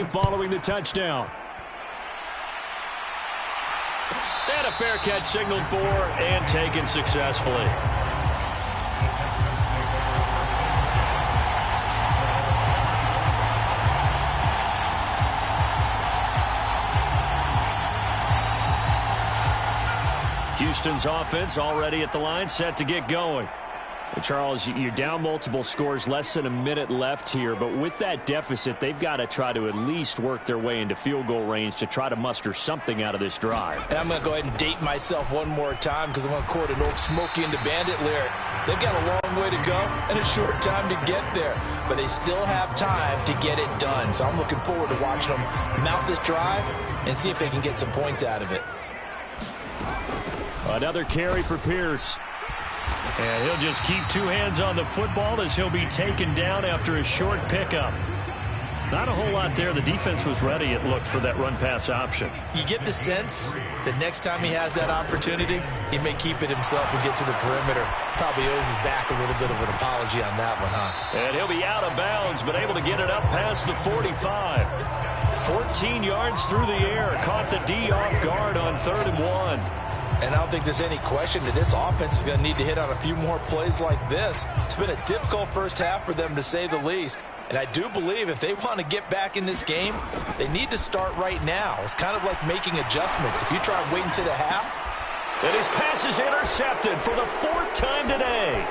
following the touchdown. And a fair catch signaled for and taken successfully. Houston's offense already at the line, set to get going. Well, Charles, you're down multiple scores, less than a minute left here, but with that deficit, they've got to try to at least work their way into field goal range to try to muster something out of this drive. And I'm going to go ahead and date myself one more time because I'm going to quote an old Smokey and the Bandit lyric. They've got a long way to go and a short time to get there, but they still have time to get it done. So I'm looking forward to watching them mount this drive and see if they can get some points out of it. Another carry for Pierce. And he'll just keep two hands on the football as he'll be taken down after a short pickup. Not a whole lot there. The defense was ready, it looked, for that run-pass option. You get the sense that next time he has that opportunity, he may keep it himself and get to the perimeter. Probably owes his back a little bit of an apology on that one, huh? And he'll be out of bounds, but able to get it up past the 45. 14 yards through the air. Caught the D off guard on 3rd and 1. And I don't think there's any question that this offense is going to need to hit on a few more plays like this. It's been a difficult first half for them, to say the least. And I do believe if they want to get back in this game, they need to start right now. It's kind of like making adjustments. If you try waiting to the half. And his pass is intercepted for the 4th time today.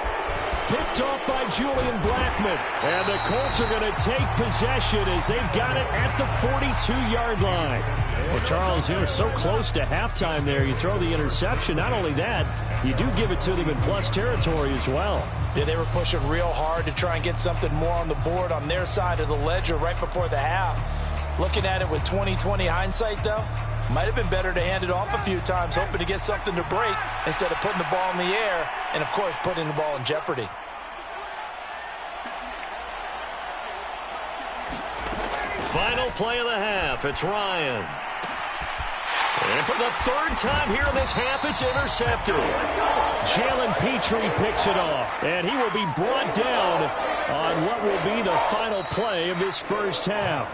Picked off by Julian Blackmon. And the Colts are going to take possession as they've got it at the 42-yard line. Well, Charles, you're so close to halftime there. You throw the interception. Not only that, you do give it to them in plus territory as well. Yeah, they were pushing real hard to try and get something more on the board on their side of the ledger right before the half. Looking at it with 20/20 hindsight, though, might have been better to hand it off a few times, hoping to get something to break instead of putting the ball in the air and, of course, putting the ball in jeopardy. Final play of the half. It's Ryan. And for the 3rd time here in this half, it's intercepted. Jalen Petrie picks it off, and he will be brought down on what will be the final play of this first half.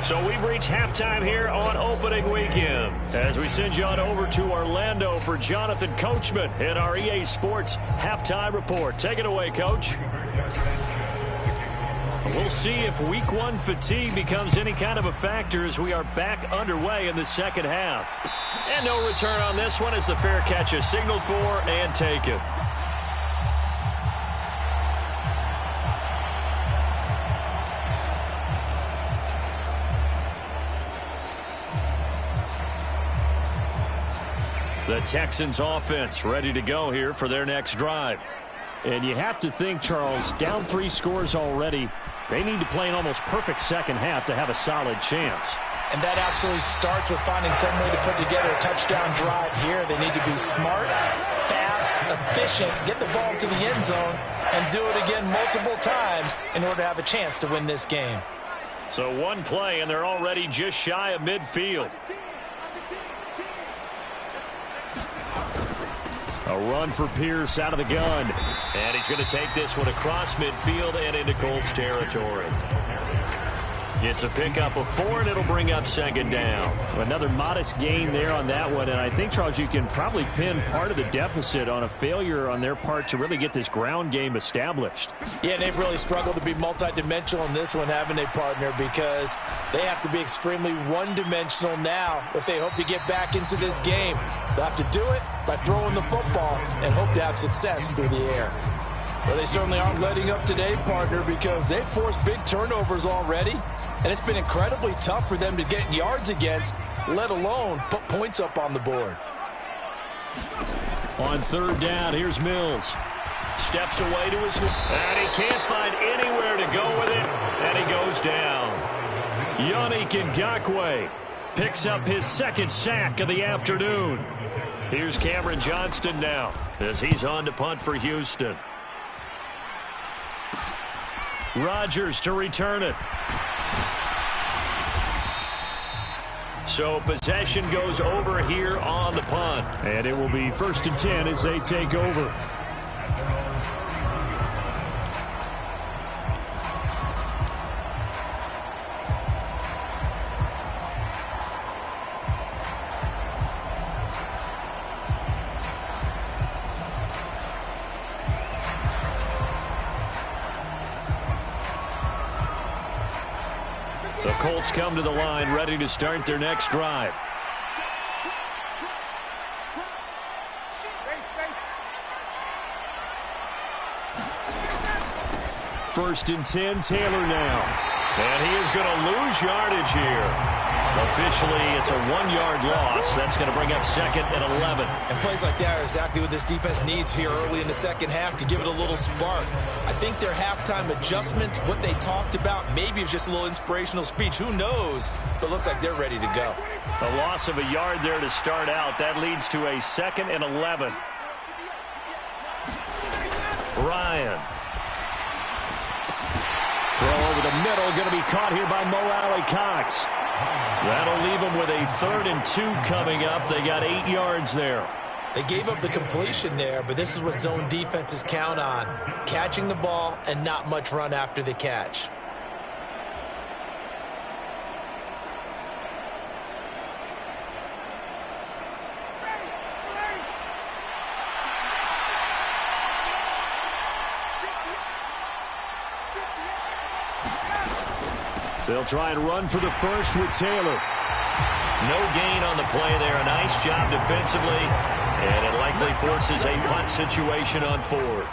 So we've reached halftime here on opening weekend as we send you on over to Orlando for Jonathan Coachman in our EA Sports Halftime Report. Take it away, Coach. We'll see if week 1 fatigue becomes any kind of a factor as we are back underway in the second half. And no return on this one as the fair catch is signaled for and taken. The Texans offense ready to go here for their next drive. And you have to think, Charles, down 3 scores already. They need to play an almost perfect second half to have a solid chance. And that absolutely starts with finding some way to put together a touchdown drive here. They need to be smart, fast, efficient, get the ball to the end zone, and do it again multiple times in order to have a chance to win this game. So one play, and they're already just shy of midfield. A run for Pierce out of the gun. And he's going to take this one across midfield and into Colts territory. It's a pickup of 4, and it'll bring up 2nd down. Another modest gain there on that one. And I think, Charles, you can probably pin part of the deficit on a failure on their part to really get this ground game established. Yeah, they've really struggled to be multidimensional in this one, haven't they, partner? Because they have to be extremely one-dimensional now if they hope to get back into this game. They'll have to do it by throwing the football and hope to have success through the air. Well, they certainly aren't letting up today, partner, because they've forced big turnovers already. And it's been incredibly tough for them to get yards against, let alone put points up on the board. On 3rd down, here's Mills. Steps away to his left, and he can't find anywhere to go with it, and he goes down. Yannick Ngakoue picks up his 2nd sack of the afternoon. Here's Cameron Johnston now as he's on to punt for Houston. Rodgers to return it. So possession goes over here on the punt. And it will be 1st and 10 as they take over. The Colts come to the line ready to start their next drive. First and 10, Taylor now. And he is going to lose yardage here. Officially, it's a 1-yard loss. That's going to bring up second and 11. And plays like that are exactly what this defense needs here early in the second half to give it a little spark. I think their halftime adjustment, what they talked about, maybe it was just a little inspirational speech. Who knows? But looks like they're ready to go. A loss of a yard there to start out. That leads to a second and 11. Ryan. Throw over the middle, going to be caught here by Mo Alley-Cox. That'll leave them with a 3rd and 2 coming up. They got 8 yards there. They gave up the completion there, but this is what zone defenses count on. Catching the ball and not much run after the catch. They'll try and run for the first with Taylor. No gain on the play there. A nice job defensively. And it likely forces a punt situation on 4th.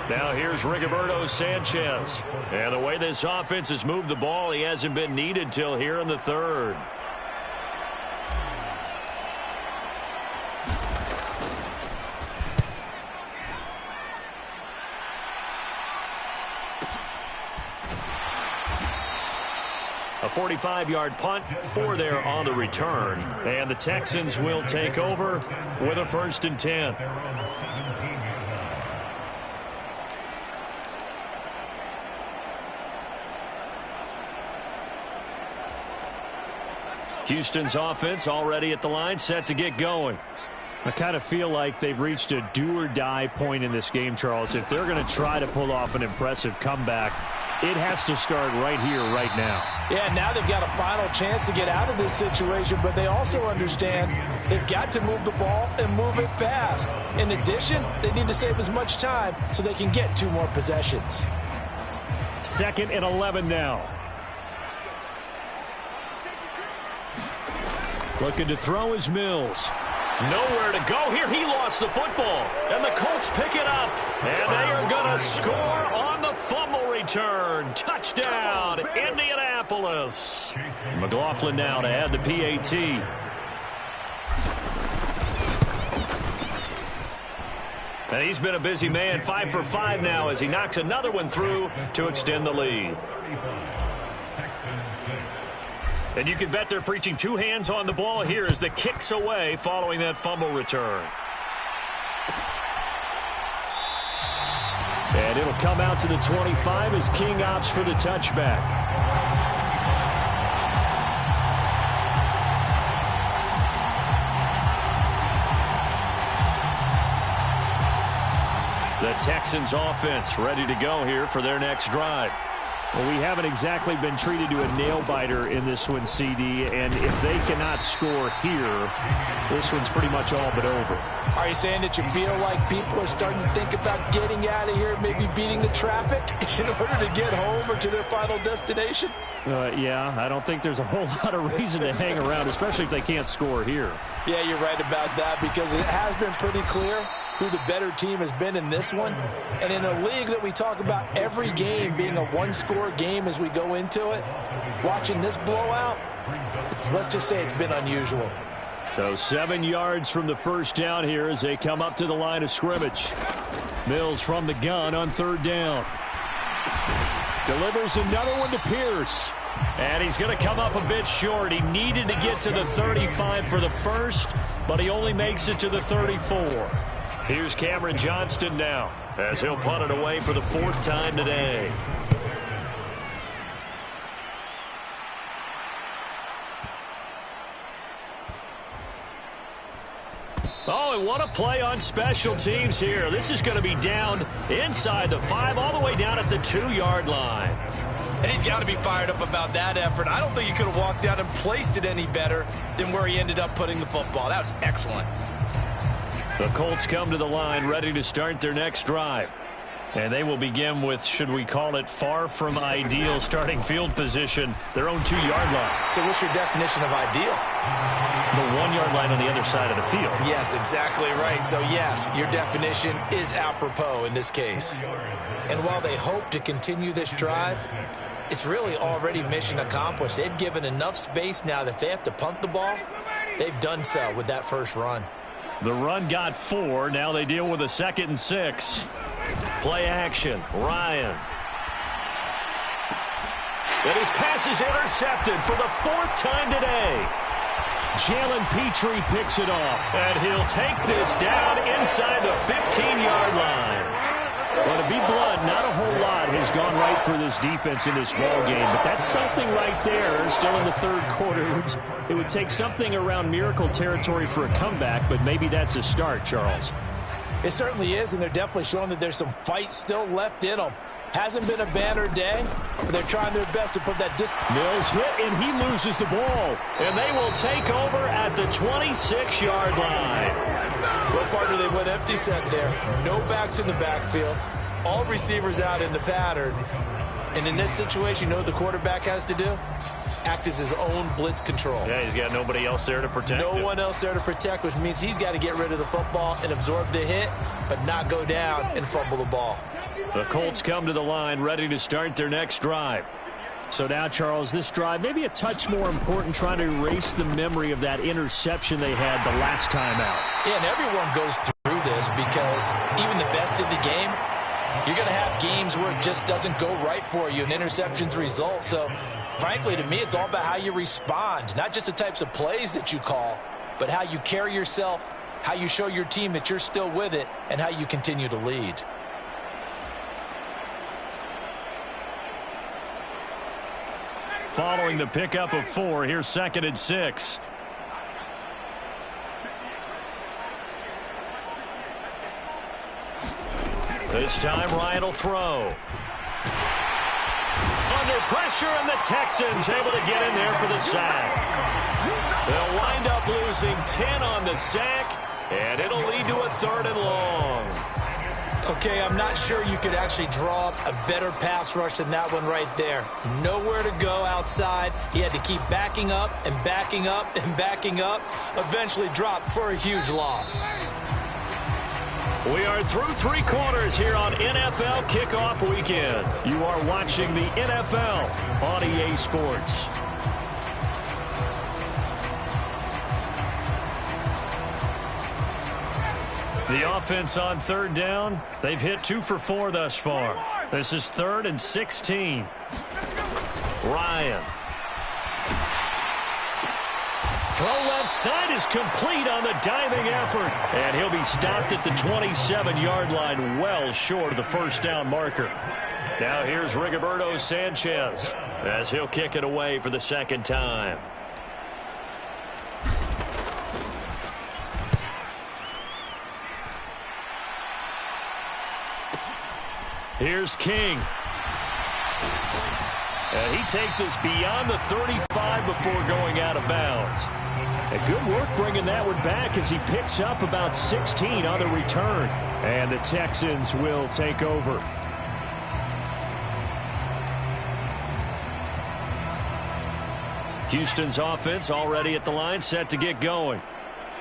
Now here's Rigoberto Sanchez. And the way this offense has moved the ball, he hasn't been needed till here in the 3rd. A 45-yard punt, 4 there on the return. And the Texans will take over with a 1st and 10. Houston's offense already at the line, set to get going. I kind of feel like they've reached a do-or-die point in this game, Charles. If they're going to try to pull off an impressive comeback, it has to start right here, right now. Yeah, now they've got a final chance to get out of this situation, but they also understand they've got to move the ball and move it fast. In addition, they need to save as much time so they can get 2 more possessions. 2nd and 11 now. Looking to throw is Mills. Nowhere to go here. He lost the football. And the Colts pick it up. And they are going to score on the fumble return. Touchdown, Indianapolis. McLaughlin now to add the PAT. And he's been a busy man. 5 for 5 now as he knocks another one through to extend the lead. And you can bet they're preaching 2 hands on the ball here as the kicks away following that fumble return. And it'll come out to the 25 as King opts for the touchback. The Texans offense ready to go here for their next drive. Well, we haven't exactly been treated to a nail-biter in this one, CD, and if they cannot score here, this one's pretty much all but over. Are you saying that you feel like people are starting to think about getting out of here, maybe beating the traffic in order to get home or to their final destination? Yeah, I don't think there's a whole lot of reason to hang around, especially if they can't score here. Yeah, you're right about that because it has been pretty clear who the better team has been in this one. And in a league that we talk about every game being a 1-score game as we go into it, watching this blowout, let's just say it's been unusual. So 7 yards from the first down here as they come up to the line of scrimmage. Mills from the gun on 3rd down. Delivers another one to Pierce. And he's going to come up a bit short. He needed to get to the 35 for the first, but he only makes it to the 34. Here's Cameron Johnston now as he'll punt it away for the 4th time today. Oh, and what a play on special teams here. This is going to be down inside the 5, all the way down at the 2-yard line. And he's got to be fired up about that effort. I don't think he could have walked out and placed it any better than where he ended up putting the football. That was excellent. The Colts come to the line ready to start their next drive. And they will begin with, should we call it, far from ideal starting field position, their own 2-yard line. So what's your definition of ideal? The 1-yard line on the other side of the field. Yes, exactly right. So, yes, your definition is apropos in this case. And while they hope to continue this drive, it's really already mission accomplished. They've given enough space now that if they have to punt the ball, they've done so with that first run. The run got 4. Now they deal with a 2nd and 6. Play action. Ryan. And his pass is intercepted for the 4th time today. Jalen Petrie picks it off. And he'll take this down inside the 15-yard line. Well, to be blunt, not a whole lot has gone right for this defense in this ball game, but that's something right there. Still in the 3rd quarter. It would take something around miracle territory for a comeback, but maybe that's a start, Charles. It certainly is, and they're definitely showing that there's some fight still left in them. Hasn't been a banner day, but they're trying their best to put that distance. Mills hit, and he loses the ball. And they will take over at the 26-yard line. Well, partner, they went empty set there. No backs in the backfield. All receivers out in the pattern. And in this situation, you know what the quarterback has to do? Act as his own blitz control. Yeah, he's got nobody else there to protect him. No one else there to protect, which means he's got to get rid of the football and absorb the hit, but not go down and fumble the ball. The Colts come to the line ready to start their next drive. So now, Charles, this drive maybe a touch more important, trying to erase the memory of that interception they had the last time out. Yeah, and everyone goes through this because even the best in the game, you're going to have games where it just doesn't go right for you and interceptions result. So, frankly, to me, it's all about how you respond, not just the types of plays that you call, but how you carry yourself, how you show your team that you're still with it, and how you continue to lead. Following the pickup of 4, here's 2nd and 6. This time Ryan will throw. Under pressure, and the Texans able to get in there for the sack. They'll wind up losing 10 on the sack, and it'll lead to a 3rd and long. Okay, I'm not sure you could actually draw up a better pass rush than that one right there. Nowhere to go outside. He had to keep backing up and backing up and backing up. Eventually dropped for a huge loss. We are through 3 quarters here on NFL Kickoff Weekend. You are watching the NFL on EA Sports. The offense on 3rd down. They've hit 2 for 4 thus far. This is 3rd and 16. Ryan. Throw left side is complete on the diving effort. And he'll be stopped at the 27-yard line, well short of the 1st down marker. Now here's Rigoberto Sanchez as he'll kick it away for the 2nd time. Here's King. And he takes us beyond the 35 before going out of bounds. A good work bringing that one back as he picks up about 16 on the return. And the Texans will take over. Houston's offense already at the line, set to get going.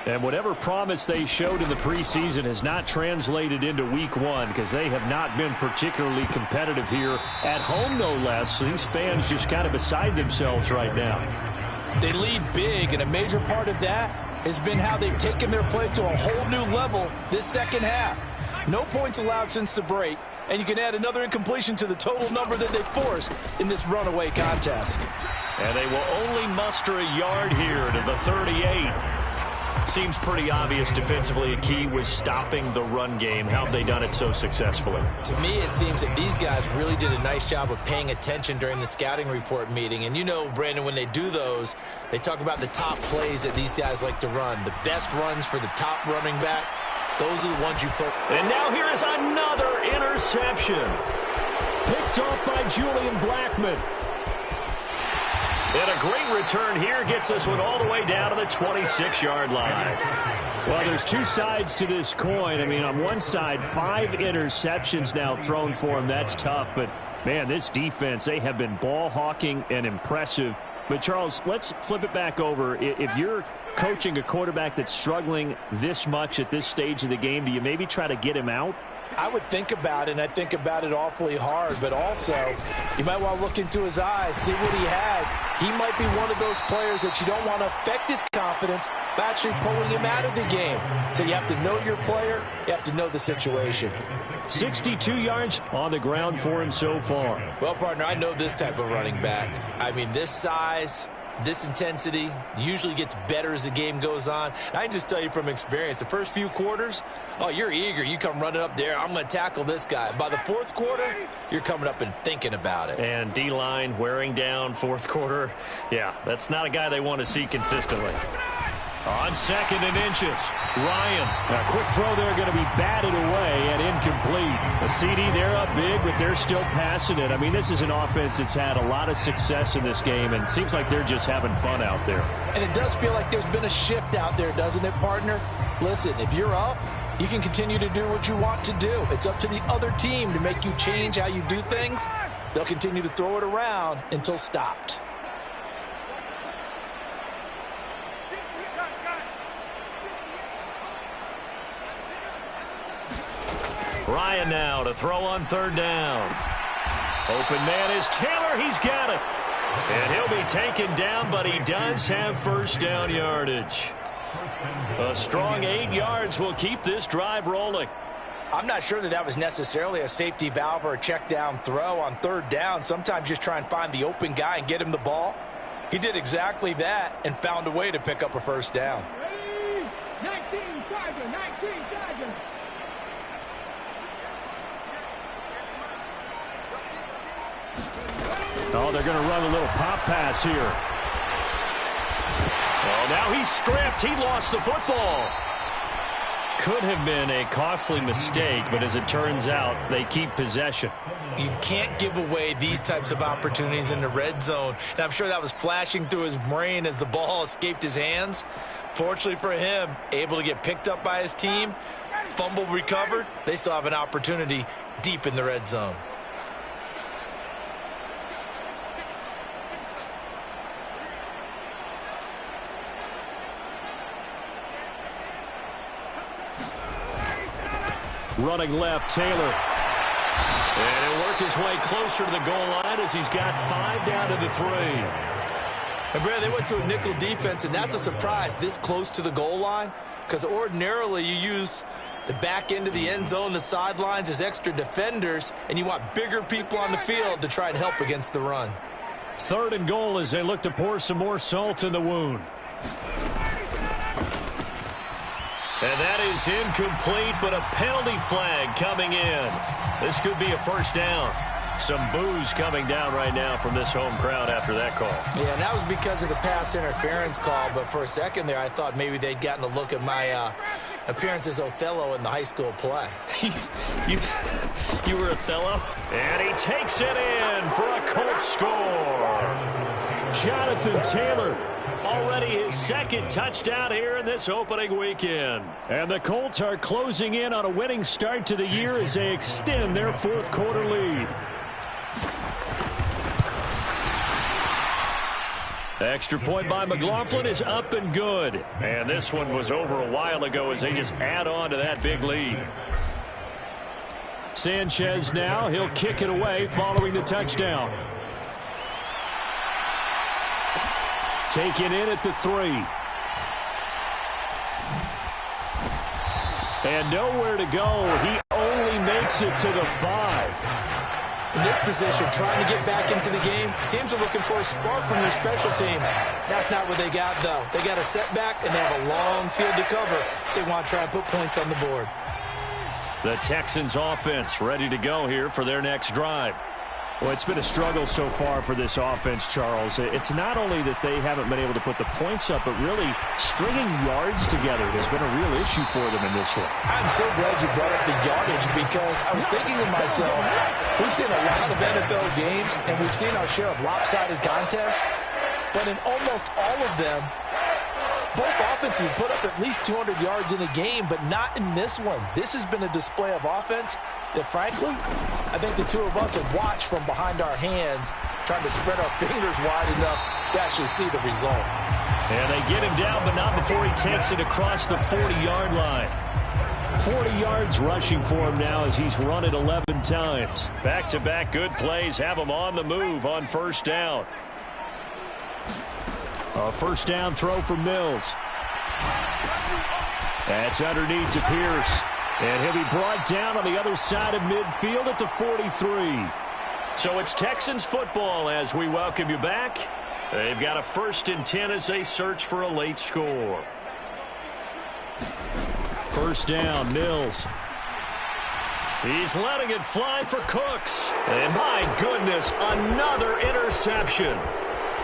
And whatever promise they showed in the preseason has not translated into week 1 because they have not been particularly competitive here at home, no less. So these fans just kind of beside themselves right now. They lead big, and a major part of that has been how they've taken their play to a whole new level this 2nd half. No points allowed since the break, and you can add another incompletion to the total number that they forced in this runaway contest. And they will only muster a yard here to the 38. Seems pretty obvious defensively a key was stopping the run game. How have they done it so successfully? To me, it seems that these guys really did a nice job of paying attention during the scouting report meeting. And you know, Brandon, when they do those, they talk about the top plays that these guys like to run. The best runs for the top running back, those are the ones you focus. And now here is another interception. Picked off by Julian Blackmon. And a great return here gets this one all the way down to the 26-yard line. Well, there's two sides to this coin. I mean, on one side, 5 interceptions now thrown for him. That's tough. But, man, this defense, they have been ball hawking and impressive. But, Charles, let's flip it back over. If you're coaching a quarterback that's struggling this much at this stage of the game, do you maybe try to get him out? I would think about it, and I think about it awfully hard, but also you might want to look into his eyes, see what he has. He might be one of those players that you don't want to affect his confidence by actually pulling him out of the game. So you have to know your player, you have to know the situation. 62 yards on the ground for him so far. Well, partner, I know this type of running back. I mean, this size, this intensity usually gets better as the game goes on. And I can just tell you from experience, the first few quarters, oh, you're eager. You come running up there, I'm going to tackle this guy. By the fourth quarter, you're coming up and thinking about it. And D-line wearing down fourth quarter. Yeah, that's not a guy they want to see consistently. On 2nd and inches, Ryan. A quick throw there going to be batted away and incomplete. A CD, they're up big, but they're still passing it. I mean, this is an offense that's had a lot of success in this game, and it seems like they're just having fun out there. And it does feel like there's been a shift out there, doesn't it, partner? Listen, if you're up, you can continue to do what you want to do. It's up to the other team to make you change how you do things. They'll continue to throw it around until stopped. Ryan now to throw on 3rd down. Open man is Taylor. He's got it. And he'll be taken down, but he does have 1st down yardage. A strong 8 yards will keep this drive rolling. I'm not sure that was necessarily a safety valve or a check down throw on 3rd down. Sometimes just try and find the open guy and get him the ball. He did exactly that and found a way to pick up a 1st down. 19 Charger, 19 Charger. Oh, they're going to run a little pop pass here. Oh, now he's stripped. He lost the football. Could have been a costly mistake, but as it turns out, they keep possession. You can't give away these types of opportunities in the red zone. And I'm sure that was flashing through his brain as the ball escaped his hands. Fortunately for him, able to get picked up by his team, fumble recovered. They still have an opportunity deep in the red zone. Running left, Taylor. And he'll work his way closer to the goal line as he's got 5 down to the 3. And Brad, they went to a nickel defense, and that's a surprise this close to the goal line, because ordinarily you use the back end of the end zone, the sidelines as extra defenders, and you want bigger people on the field to try and help against the run. 3rd and goal as they look to pour some more salt in the wound. And that is incomplete, but a penalty flag coming in. This could be a 1st down. Some boos coming down right now from this home crowd after that call. Yeah, and that was because of the pass interference call, but for a second there I thought maybe they'd gotten a look at my appearance as Othello in the high school play. You were Othello? And he takes it in for a Colts score. Jonathan Taylor. Already his 2nd touchdown here in this opening weekend. And the Colts are closing in on a winning start to the year as they extend their 4th quarter lead. The extra point by McLaughlin is up and good. And this one was over a while ago as they just add on to that big lead. Sanchez now, he'll kick it away following the touchdown. Taken in at the 3. And nowhere to go. He only makes it to the 5. In this position, trying to get back into the game, teams are looking for a spark from their special teams. That's not what they got, though. They got a setback, and they have a long field to cover. They want to try and put points on the board. The Texans offense ready to go here for their next drive. Well, it's been a struggle so far for this offense, Charles. It's not only that they haven't been able to put the points up, but really stringing yards together has been a real issue for them in this one. I'm so glad you brought up the yardage because I was thinking to myself, we've seen a lot of NFL games, and we've seen our share of lopsided contests. but in almost all of them, both offenses put up at least 200 yards in a game, but not in this one. This has been a display of offense that, frankly, I think the two of us have watched from behind our hands, trying to spread our fingers wide enough to actually see the result. And they get him down, but not before he takes it across the 40-yard line. 40 yards rushing for him now as he's run it 11 times. Back-to-back good plays have him on the move on first down. A first down throw for Mills. That's underneath to Pierce. And he'll be brought down on the other side of midfield at the 43. So it's Texans football as we welcome you back. They've got a 1st and 10 as they search for a late score. First down, Mills. He's letting it fly for Cooks. And my goodness, another interception.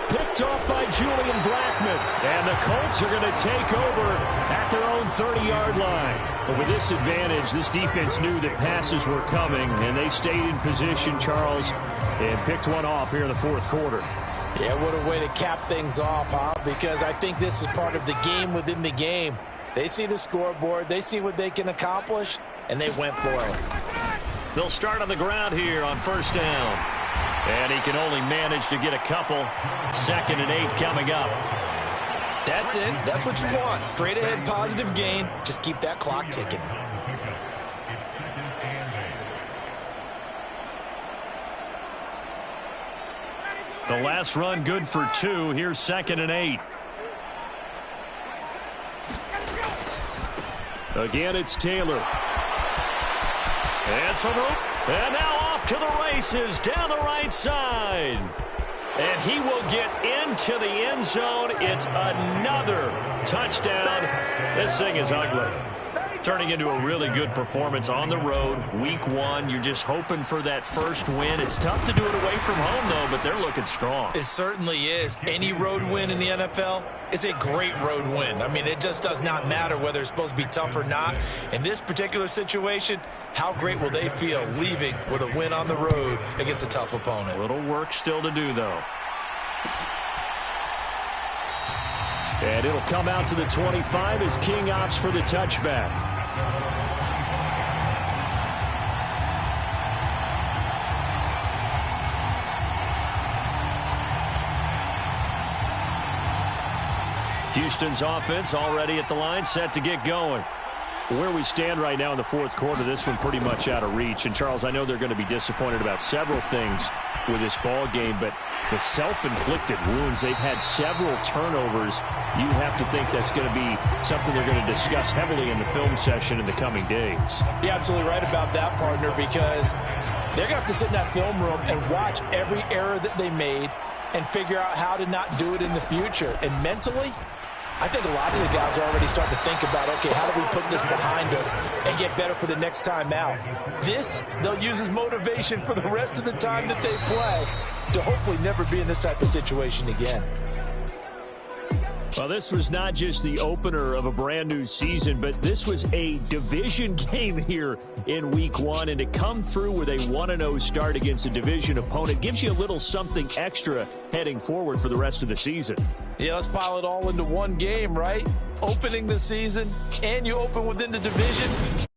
Picked off by Julian Blackman. And the Colts are going to take over at their own 30-yard line. But with this advantage, this defense knew that passes were coming, and they stayed in position, Charles, and picked one off here in the fourth quarter. Yeah, what a way to cap things off, huh? Because I think this is part of the game within the game. They see the scoreboard, they see what they can accomplish, and they went for it. They'll start on the ground here on first down. And he can only manage to get a couple. 2nd and 8 coming up. That's it. That's what you want. Straight ahead positive gain. Just keep that clock ticking. The last run good for 2. Here's 2nd and 8. Again, it's Taylor. And some room. And now off to the races down the right side. And he will get into the end zone. It's another touchdown. This thing is ugly. Turning into a really good performance on the road. Week 1, you're just hoping for that first win. It's tough to do it away from home, though, but they're looking strong. It certainly is. Any road win in the NFL is a great road win. I mean, it just does not matter whether it's supposed to be tough or not. In this particular situation, how great will they feel leaving with a win on the road against a tough opponent? A little work still to do, though. And it'll come out to the 25 as King opts for the touchback. Houston's offense already at the line, set to get going. Where we stand right now in the fourth quarter, this one pretty much out of reach. And, Charles, I know they're going to be disappointed about several things with this ball game, but the self-inflicted wounds, they've had several turnovers. You have to think that's going to be something they're going to discuss heavily in the film session in the coming days. You're absolutely right about that, partner, because they're going to have to sit in that film room and watch every error that they made and figure out how to not do it in the future. And mentally, I think a lot of the guys are already starting to think about, okay, how do we put this behind us and get better for the next time out? This, they'll use as motivation for the rest of the time that they play to hopefully never be in this type of situation again. Well, this was not just the opener of a brand new season, but this was a division game here in week 1. And to come through with a 1-0 start against a division opponent gives you a little something extra heading forward for the rest of the season. Yeah, let's pile it all into one game, right? Opening the season, and you open within the division.